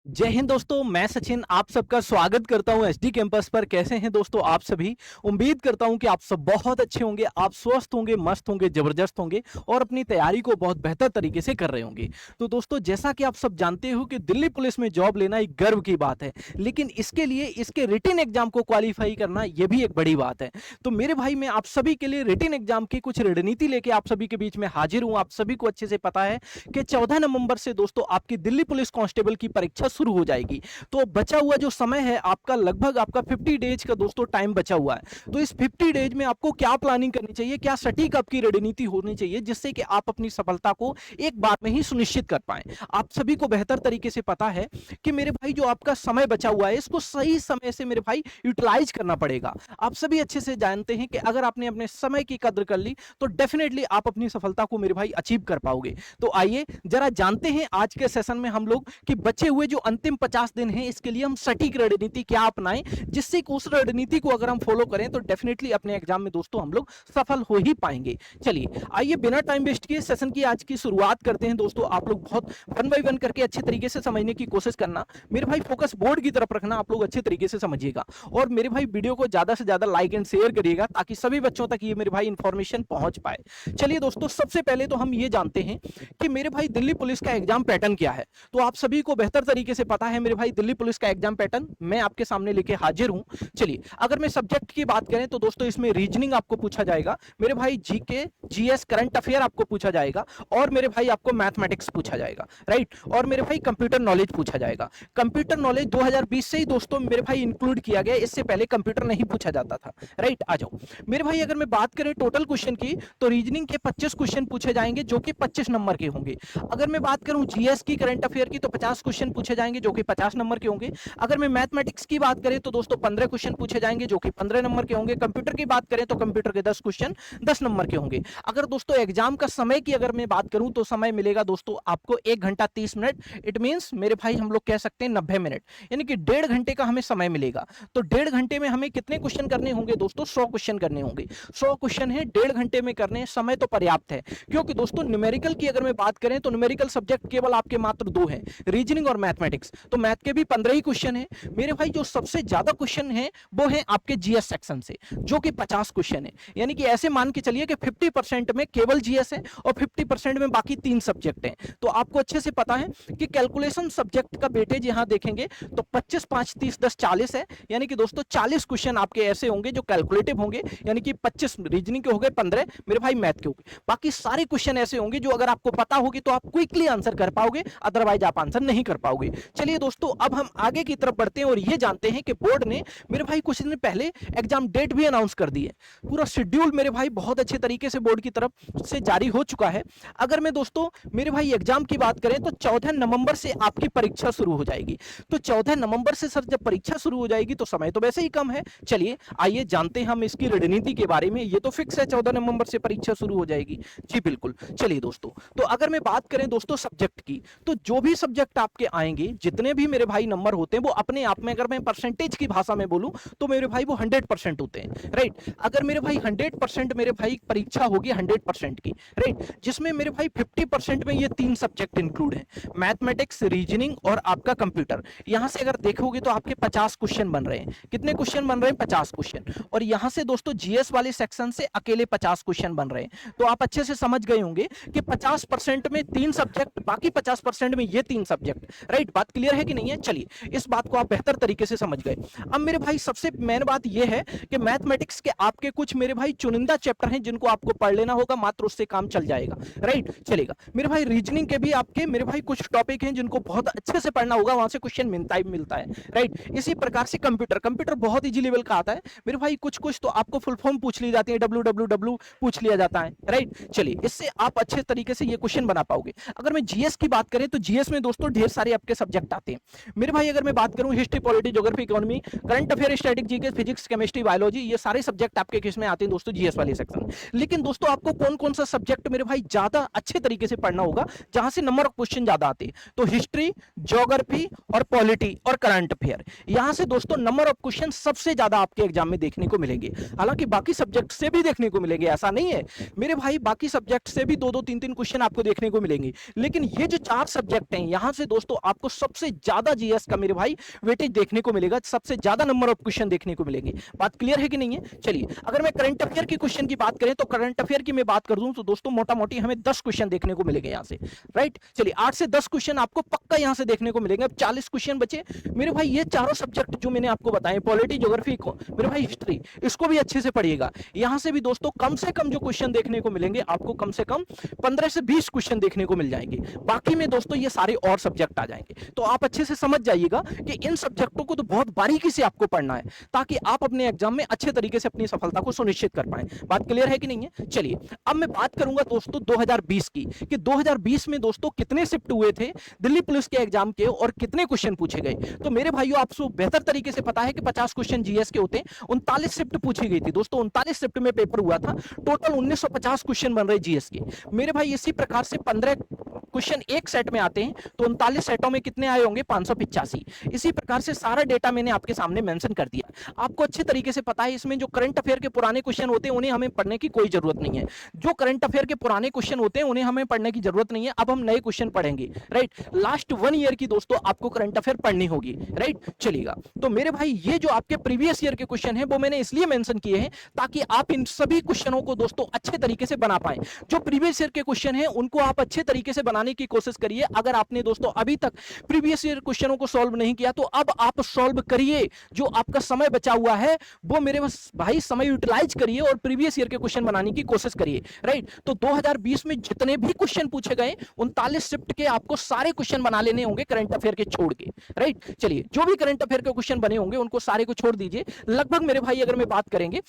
जय हिंद दोस्तों, मैं सचिन आप सबका स्वागत करता हूं एसडी कैंपस पर। कैसे हैं दोस्तों आप सभी? उम्मीद करता हूं कि आप सब बहुत अच्छे होंगे, आप स्वस्थ होंगे, मस्त होंगे, जबरदस्त होंगे और अपनी तैयारी को बहुत बेहतर तरीके से कर रहे होंगे। तो दोस्तों, जैसा कि आप सब जानते हो कि दिल्ली पुलिस में जॉब लेना एक गर्व की बात है, लेकिन इसके लिए इसके रिटन एग्जाम को क्वालिफाई करना यह भी एक बड़ी बात है। तो मेरे भाई, मैं आप सभी के लिए रिटन एग्जाम की कुछ रणनीति लेके आप सभी के बीच में हाजिर हूं। आप सभी को अच्छे से पता है कि 14 नवंबर से दोस्तों आपकी दिल्ली पुलिस कांस्टेबल की परीक्षा शुरू हो जाएगी। तो बचा हुआ जो समय है आपका, लगभग आपका 50 डेज का दोस्तों टाइम बचा हुआ है। तो इस 50 डेज में आपको क्या प्लानिंग करनी चाहिए, क्या सटीक आपकी रणनीति होनी चाहिए, जिससे कि आप अपनी सफलता को एक बार में ही सुनिश्चित कर पाएं। आप सभी को बेहतर तरीके से पता है कि मेरे भाई, जो आपका समय बचा हुआ है इसको सही समय से मेरे भाई यूटिलाइज करना पड़ेगा। आप सभी अच्छे से जानते हैं कि अगर आपने अपने समय की कद्र कर ली तो डेफिनेटली आप अपनी सफलता को मेरे भाई अचीव कर पाओगे। तो आइए जरा जानते हैं आज के सेशन में हम लोग कि बचे हुए जो अंतिम 50 दिन हैं इसके लिए हम सटीक रणनीति क्या अपनाएं, जिससे कि उस रणनीति को अगर हम फॉलो करें तो डेफिनेटली अपने एग्जाम में दोस्तों हम लोग सफल हो ही पाएंगे। चलिए आइए बिना टाइम वेस्ट किए सेशन की आज की शुरुआत करते हैं। दोस्तों, आप लोग बहुत वन बाय वन करके अच्छे तरीके से समझने की कोशिश करना। मेरे भाई फोकस बोर्ड की तरफ रखना, आप लोग अच्छे तरीके से समझिएगा। और मेरे भाई वीडियो को ज्यादा से ज्यादा लाइक एंड शेयर करिएगा ताकि सभी बच्चों तक ये मेरे भाई इंफॉर्मेशन पहुंच पाए। चलिए दोस्तों, सबसे पहले तो हम ये जानते हैं कि मेरे भाई दिल्ली पुलिस का एग्जाम पैटर्न क्या है। तो आप सभी को बेहतर तरीके से पता है मेरे भाई, दिल्ली पुलिस का एग्जाम पैटर्न मैं आपके सामने लेके हाजिर हूं। चलिए, अगर मैं सब्जेक्ट की बात करें तो दोस्तों इसमें रीजनिंग आपको पूछा जाएगा, मेरे भाई जीके, जीएस, करंट अफेयर आपको पूछा जाएगा, और मेरे भाई आपको मैथमेटिक्स पूछा जाएगा, राइट। और मेरे भाई कंप्यूटर नॉलेज पूछा जाएगा। कंप्यूटर नॉलेज 2020 से ही दोस्तों मेरे भाई इंक्लूड किया गया, इससे पहले कंप्यूटर नहीं पूछा जाता था, राइट। आ जाओ मेरे भाई, अगर मैं बात करें टोटल क्वेश्चन की तो रीजनिंग के 25 क्वेश्चन पूछे जाएंगे जो कि 25 नंबर के होंगे। अगर मैं बात करूं जीएस की, करंट अफेयर की, तो 50 क्वेश्चन पूछे जाएंगे जो कि 50 नंबर के होंगे। अगर मैं मैथमेटिक्स की बात करें तो दोस्तों 15 क्वेश्चन पूछे जाएंगे जो कि 15 नंबर के होंगे। कंप्यूटर की बात करें तो कंप्यूटर के 10 क्वेश्चन 10 नंबर के होंगे। अगर दोस्तों एग्जाम का समय की अगर मैं बात करूं तो समय मिलेगा दोस्तों आपको 1 घंटा 30 मिनट। इट मींस मेरे भाई हम लोग कह सकते हैं 90 मिनट, यानी कि 1.5 घंटे का हमें समय मिलेगा। तो 1.5 घंटे में हमें कितने क्वेश्चन करने होंगे दोस्तों? 100 क्वेश्चन करने होंगे। 100 क्वेश्चन है, 1.5 घंटे में करने, समय तो पर्याप्त है। क्योंकि दोस्तों न्यूमेरिकल की अगर मैं बात करें तो न्यूमेरिकल सब्जेक्ट केवल आपके मात्र 2 हैं, रीजनिंग और मैथमेटिक्स। तो मैथ के भी 15 ही क्वेश्चन है मेरे भाई। जो सबसे ज्यादा क्वेश्चन है वो है आपके जीएस सेक्शन से, जो कि 50 क्वेश्चन है। यानी कि ऐसे मान के चलिए कि 50% में केवल जीएस है और 50% में बाकी 3 सब्जेक्ट हैं। तो आपको अच्छे से पता है कि कैलकुलेशन सब्जेक्ट का वेटेज यहां देखेंगे तो 25, 5, 30, 10, 40 है। यानी कि दोस्तों 40 क्वेश्चन आपके ऐसे होंगे जो कैलकुलेटिव होंगे, यानी कि 25 रीजनिंग के हो गए, 15 मेरे भाई मैथ के हो गए। बाकी सारे क्वेश्चन ऐसे होंगे जो अगर आपको पता होगी तो आप क्विकली आंसर कर पाओगे, अदरवाइज आप आंसर नहीं कर पाओगे। चलिए दोस्तों, अब हम आगे की तरफ बढ़ते हैं और ये जानते हैं कि बोर्ड ने मेरे भाई कुछ दिन पहले एग्जाम डेट भी अनाउंस कर दी है। पूरा शेड्यूल मेरे भाई बहुत अच्छे तरीके से बोर्ड की तरफ से जारी हो चुका है। अगर मैं दोस्तों मेरे भाई एग्जाम की बात करें तो 14 नवंबर से आपकी परीक्षा शुरू हो जाएगी। तो 14 नवंबर से सर जब परीक्षा शुरू हो जाएगी तो समय तो वैसे ही कम है। चलिए आइए जानते हैं हम इसकी रणनीति के बारे में। ये तो फिक्स है 14 नवंबर से परीक्षा शुरू हो जाएगी, जी बिल्कुल। चलिए दोस्तों, तो अगर मैं बात करें दोस्तों सब्जेक्ट की, तो जो भी सब्जेक्ट आपके आएंगे, जितने भी मेरे भाई नंबर होते हैं वो अपने आप में, अगर मैं परसेंटेज की भाषा में बोलूं तो मेरे भाई वो 100% होते हैं, राइट। अगर मेरे भाई 100% मेरे भाई परीक्षा होगी 100% की, राइट, जिसमें मेरे भाई 50% में ये 3 सब्जेक्ट इंक्लूड हैं, मैथमेटिक्स, रीजनिंग और आपका कंप्यूटर। यहां से अगर देखोगे तो आपके 50 क्वेश्चन बन रहे हैं। कितने क्वेश्चन बन रहे हैं? 50 क्वेश्चन। और यहां से दोस्तों जीएस वाले सेक्शन से अकेले 50 क्वेश्चन बन रहे हैं। तो आप अच्छे से समझ गए होंगे कि 50% में 3 सब्जेक्ट, बाकी 50% में ये 3 सब्जेक्ट, राइट। बात क्लियर है कि नहीं है? चलिए, इस बात को आप बेहतर तरीके से समझ गए। अब मेरे भाई सबसे मेन बात यह है कि मैथमेटिक्स के आपके कुछ मेरे भाई चुनिंदा चैप्टर हैं जिनको आपको पढ़ लेना होगा, मात्र उससे काम चल जाएगा, राइट, चलेगा। मेरे भाई रीजनिंग के भी आपके मेरे भाई कुछ टॉपिक हैं जिनको बहुत अच्छे से पढ़ना होगा, वहां से क्वेश्चन मिलता है, राइट। इसी प्रकार से कंप्यूटर बहुत इजी लेवल का आता है मेरे भाई। कुछ तो आपको फुल फॉर्म पूछ ली जाती है, www पूछ लिया जाता है, राइट। चलिए, इससे आप अच्छे तरीके से ये क्वेश्चन बना पाओगे। अगर मैं जीएस की बात करें तो जीएस में दोस्तों ढेर सारे आपके सब्जेक्ट आते हैं मेरे भाई। अगर मैं बात करूं history, polity, geography, economy, current affair, static, GK, physics, chemistry, biology, ये सारे सब्जेक्ट आपके किस में आते हैं दोस्तों? जीएस वाले सेक्शन। लेकिन दोस्तों आपको कौन कौन सा सब्जेक्ट मेरे भाई ज्यादा अच्छे तरीके से पढ़ना होगा, जहां से नंबर ऑफ क्वेश्चन ज्यादा आते हैं? तो हिस्ट्री, ज्योग्राफी और पॉलिटी और करंट अफेयर, यहां से दोस्तों नंबर ऑफ क्वेश्चन सबसे ज्यादा आपके एग्जाम में देखने को मिलेंगे। हालांकि बाकी सब्जेक्ट से भी देखने को मिलेंगे, ऐसा नहीं है मेरे भाई, बाकी सब्जेक्ट से भी 2-2, 3-3 क्वेश्चन आपको देखने को मिलेंगे। लेकिन ये जो 4 सब्जेक्ट हैं, यहां से दोस्तों आपको सबसे ज्यादा जीएस का मेरे भाई वेटेज देखने को मिलेगा, सबसे ज्यादा नंबर ऑफ क्वेश्चन देखने को मिलेंगे। बात क्लियर है कि नहीं है? चलिए अगर मैं करंट अफेयर की क्वेश्चन की बात करें तो करंट अफेयर की मैं बात कर दूं तो दोस्तों मोटा मोटी हमें 10 क्वेश्चन देखने को मिलेंगे यहां से, राइट। चलिए 8 से 10 क्वेश्चन आपको पक्का यहां से देखने को मिलेंगे। अब 40 क्वेश्चन बचे मेरे भाई। ये चारों सब्जेक्ट जो मैंने आपको बताए, पॉलिटी, ज्योग्राफी, मेरे भाई हिस्ट्री, इसको भी अच्छे से पढ़िएगा। यहां से भी दोस्तों कम से कम जो क्वेश्चन देखने को मिलेंगे आपको, कम से कम 15 से 20 क्वेश्चन देखने को मिल जाएंगे। बाकी में दोस्तों ये सारे और सब्जेक्ट आ जाएंगे। तो आप अच्छे से समझ जाइएगा कि इन सब्जेक्टों को तो बहुत बारीकी से आपको पढ़ना है ताकि आप अपने एग्जाम में अच्छे तरीके से अपनी सफलता को सुनिश्चित कर पाए। बात क्लियर है कि नहीं है? चलिए अब मैं बात करूंगा दोस्तों 2020 की, कि 2020 में दोस्तों कितने शिफ्ट हुए थे दिल्ली पुलिस के एग्जाम के और कितने क्वेश्चन पूछे गए। तो मेरे भाइयों आपको बेहतर तरीके से पता है कि 50 क्वेश्चन जीएस के होते हैं, 39 शिफ्ट पूछी गई थी दोस्तों, 39 शिफ्ट में पेपर हुआ था। टोटल 1950 क्वेश्चन बन रहे जीएस के मेरे भाई। इसी प्रकार से 15 क्वेश्चन एक सेट में आते हैं तो 39 सेटों में कितने आए होंगे? 585। इसी प्रकार से सारा डेटा मैंने आपके सामने मेंशन कर दिया। आपको अच्छे तरीके से पता है इसमें जो करंट अफेयर के पुराने क्वेश्चन होते हैं उन्हें हमें पढ़ने की कोई जरूरत नहीं है। जो करंट अफेयर के पुराने क्वेश्चन होते हैं उन्हें हमें पढ़ने की जरूरत नहीं है। अब हम नए क्वेश्चन पढ़ेंगे, राइट। लास्ट 1 ईयर की दोस्तों आपको करंट अफेयर पढ़नी होगी, राइट। चलिएगा तो मेरे भाई ये जो आपके प्रीवियस ईयर के क्वेश्चन है वो मैंने इसलिए मेंशन किए हैं ताकि आप इन सभी क्वेश्चनों को दोस्तों अच्छे तरीके से बना पाए। जो प्रीवियस ईयर के क्वेश्चन है उनको आप अच्छे तरीके से बनाने की कोशिश करिए। अगर आपने दोस्तों अभी तक प्रीवियस ईयर क्वेश्चनों को सॉल्व नहीं किया तो अब आप सॉल्व करिए। जो आपका समय बचा हुआ है वो मेरे भाई समय यूटिलाइज करिए और प्रीवियस ईयर के क्वेश्चन बनाने की कोशिश करिए, राइट। तो 2020 में जितने भी क्वेश्चन पूछे गए 39 शिफ्ट के आपको सारे क्वेश्चन बना लेने होंगे करंट अफेयर के छोड़ के, राइट। चलिए जो भी करंट अफेयर के क्वेश्चन बने होंगे उनको सारे को छोड़ दीजिए। लगभग मेरे भाई अगर मैं बात करेंगे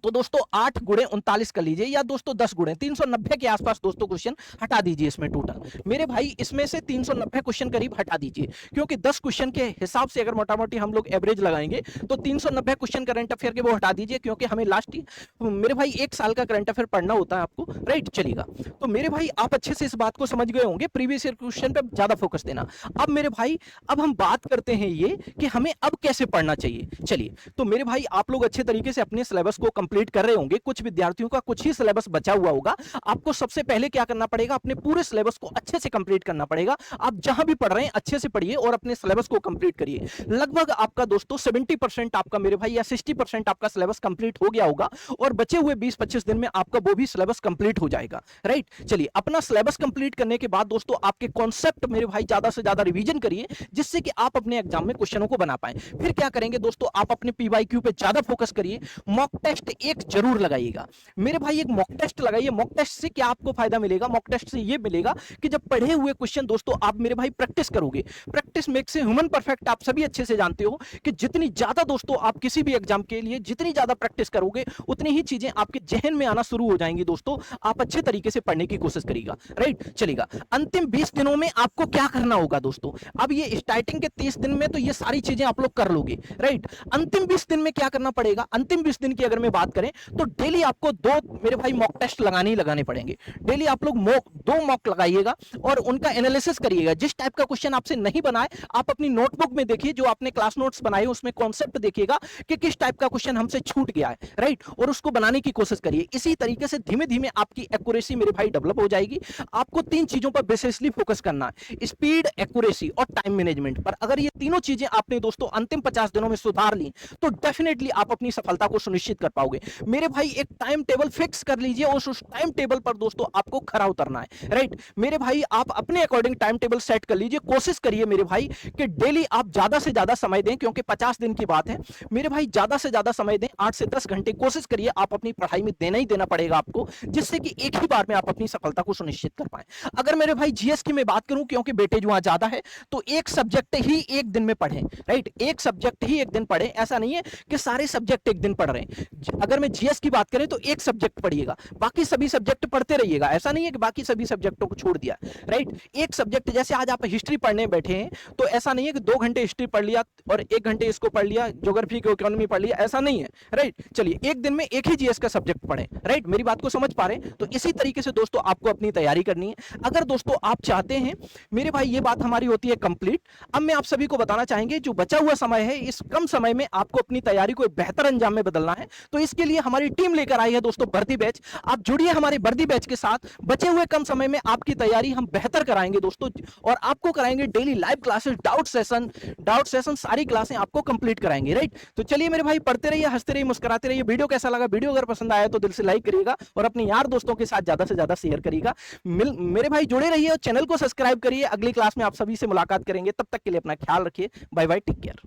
तो दोस्तों 8 गुणे 39 कर लीजिए या दोस्तों 10 गुणे 390 के आसपास दोस्तों क्वेश्चन हटा दीजिए इसमें टोटल। मेरे भाई इसमें से 390 क्वेश्चन करीब हटा दीजिए क्योंकि 10 क्वेश्चन के हिसाब से अगर मोटा मोटी हम लोग एवरेज लगाएंगे तो 390 क्वेश्चन करंट अफेयर के वो हटा दीजिए क्योंकि हमें लास्ट मेरे भाई 1 साल का करंट अफेयर पढ़ना होता है आपको, राइट। चलेगा तो मेरे भाई आप अच्छे से इस बात को समझ गए होंगे, प्रीवियस ईयर क्वेश्चन पे ज्यादा फोकस देना। अब मेरे भाई अब हम बात करते हैं ये कि हमें अब कैसे पढ़ना चाहिए। चलिए तो मेरे भाई आप लोग अच्छे तरीके से अपने सिलेबस को कंप्लीट कर रहे होंगे। कुछ विद्यार्थियों का कुछ ही सिलेबस बचा हुआ होगा। आपको सबसे पहले क्या करना पड़ेगा? अपने पूरे सिलेबस को अच्छे से कंप्लीट करना पड़ेगा। आप जहां भी पढ़ रहे हैं अच्छे से पढ़िए और अपने सिलेबस को कंप्लीट करिए। लगभग आपका दोस्तों 70% आपका मेरे भाई या 60% आपका सिलेबस कंप्लीट हो गया होगा और बचे हुए 20-25 दिन में आपका वो भी सिलेबस कंप्लीट हो जाएगा, राइट। चलिए अपना सिलेबस कंप्लीट करने के बाद दोस्तों आपके कॉन्सेप्ट मेरे भाई ज्यादा से ज्यादा रिवीजन करिए जिससे कि आप अपने एग्जाम में क्वेश्चनों को बना पाए। फिर क्या करेंगे दोस्तों? आप अपने पीवाईक्यू पे ज्यादा फोकस करिए। मॉक टेस्ट एक जरूर लगाइएगा मेरे भाई, एक मॉक टेस्ट लगाइए। मॉक टेस्ट से क्या आपको फायदा मिलेगा? मॉक टेस्ट से ये मिलेगा कि जब पढ़े हुए क्वेश्चन दोस्तों आप मेरे भाई प्रैक्टिस करोगे, practice makes a human perfect. आप सभी अच्छे से जानते हो कि जितनी ज्यादा दोस्तों आप किसी भी एग्जाम के लिए जितनी ज्यादा प्रैक्टिस करोगे उतनी ही चीजें आपके जहन में आना शुरू हो जाएंगी दोस्तों। आप अच्छे तरीके से पढ़ने की कोशिश करिएगा, राइट। चलेगा अंतिम 20 दिनों में आपको क्या करना होगा दोस्तों? अब ये स्टार्टिंग के 30 दिन में तो ये सारी चीजें आप लोग कर लोगे, राइट। अंतिम 20 दिन में क्या करना पड़ेगा? अंतिम 20 दिन की अगर मैं बात करें तो डेली आपको 2 मेरे भाई मॉक टेस्ट लगाने ही लगाने पड़ेंगे। डेली आप लोग 2 मॉक लगाइएगा और उनका एनालिसिस करिएगा। जिस टाइप का क्वेश्चन आपसे नहीं बनाए आप अपनी नोटबुक में देखिए, जो आपने क्लास नोट्स बनाए उसमें कॉन्सेप्ट देखिएगा कि किस टाइप का क्वेश्चन हमसे छूट गया है, राइट, और उसको बनाने की कोशिश करिए। इसी तरीके से धीमे धीमे आपकी एक्यूरेसी मेरे भाई डेवलप हो जाएगी। आपको 3 चीजों पर बेसिकली फोकस करना है, स्पीड, एक्यूरेसी और टाइम मैनेजमेंट पर। अगर ये तीनों चीजें आपने दोस्तों अंतिम 50 दिनों में सुधार ली तो डेफिनेटली आप अपनी सफलता को सुनिश्चित कर पाओगे। मेरे भाई एक टाइम टेबल फिक्स कर लीजिए और उस टाइम टेबल पर दोस्तों आपको खरा उतरना है, राइट। मेरे भाई आप अपने अकॉर्डिंग टाइम टेबल सेट कर लीजिए। कोशिश करिए मेरे भाई कि डेली आप ज्यादा से ज्यादा समय दें क्योंकि 50 दिन की बात है मेरे भाई। ज्यादा से ज्यादा समय दें, 8 से 10 घंटे कोशिश करिए आप अपनी पढ़ाई में देना ही देना पड़ेगा आपको, जिससे कि एक ही बार में आप अपनी सफलता को सुनिश्चित कर पाए। अगर मेरे भाई जीएस की मैं बात करूं क्योंकि बेटेज वहां ज्यादा है तो एक सब्जेक्ट ही एक दिन में पढ़ें, राइट। एक सब्जेक्ट ही एक दिन पढ़ें, ऐसा नहीं है कि सारे सब्जेक्ट एक दिन पढ़ रहे हैं। अगर मैं जीएस की बात करें तो एक सब्जेक्ट पढ़िएगा, बाकी सभी सब्जेक्ट पढ़ते रहिएगा। ऐसा नहीं है कि बाकी सभी सब्जेक्टों को छोड़ दिया, राइट। एक सब्जेक्ट, जैसे आज आप हिस्ट्री पढ़ने बैठे हैं तो ऐसा नहीं है कि 2 घंटे हिस्ट्री पढ़ लिया और 1 घंटे इसको पढ़ लिया, ज्योग्राफी को इकोनॉमी पढ़ लिया, ऐसा नहीं है, राइट। चलिए एक दिन में एक ही जीएस का सब्जेक्ट पढ़ें, राइट। मेरी बात को समझ पा रहे हैं? तो इसी तरीके से दोस्तों आपको अपनी तैयारी करनी है। अगर दोस्तों आप चाहते हैं मेरे भाई, ये बात हमारी होती है कंप्लीट। अब मैं आप सभी को बताना चाहेंगे जो बचा हुआ समय है, इस कम समय में आपको अपनी तैयारी को एक बेहतर अंजाम में बदलना है तो इसके लिए हमारी टीम लेकर आई है दोस्तों भर्ती बैच। आप जुड़िए हमारे भर्ती बैच के साथ, बचे हुए कम समय में आपकी तैयारी हम बेहतर कराएंगे दोस्तों, और आपको कराएंगे daily live classes, doubt session सारी क्लासें आपको कंप्लीट कराएंगे, राइट। तो चलिए मेरे भाई, पढ़ते रहिए, हंसते रहिए, मुस्कुराते रहिए। वीडियो कैसा लगा? वीडियो अगर पसंद आया तो दिल से लाइक करिएगा और अपने यार दोस्तों के साथ ज्यादा से ज्यादा शेयर करिएगा। मेरे भाई जुड़े रहिए और चैनल को सब्सक्राइब करिए। अगली क्लास में आप सभी से मुलाकात करेंगे, तब तक के लिए अपना ख्याल रखिए। Bye bye, take care.